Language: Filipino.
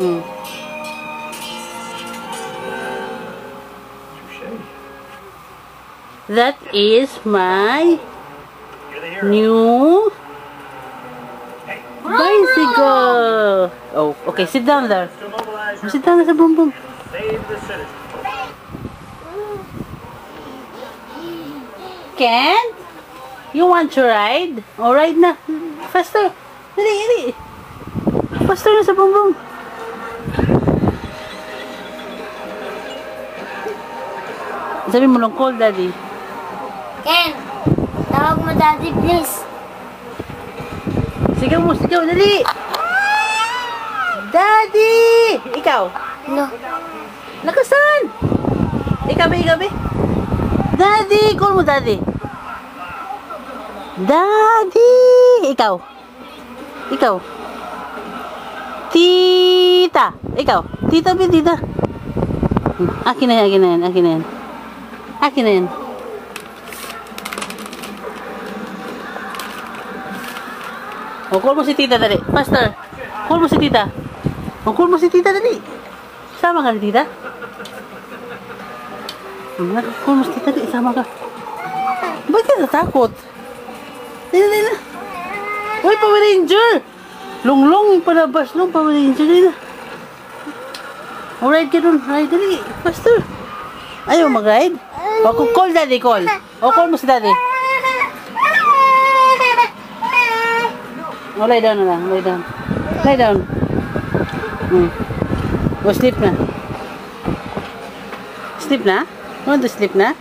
Mm. That is my new bicycle. Oh, okay. Sit down there. Sit down sa boom boom. Ken? You want to ride? Oh, ride na. Faster. Dali, dali. Faster na sa boom boom. Sabi mo lang, call daddy. Ken, tawag mo daddy please. Sigaw mo, sigaw, dali. Daddy! Ikaw? No. Lakasan! Ikaw ba? Daddy! Call mo daddy. Daddy! Ikaw? Tita! Ikaw? Tita ba, tita? Akin na yan. O, call mo si tita dali. Faster. Call mo si tita. Dali. Sama ka ni tita? Call mo si tita dali. Sama ka. Ba't ka natakot? Dali na. Uy, Power Ranger! Lunglong, palabas nung Power Ranger. Dali na. O, ride ka dun. Ride dali. Faster. Ayaw mag-ride? O, call daddy, call. O, call mo si daddy. O, lie down na lang. Lie down. O, sleep na. You want to sleep na?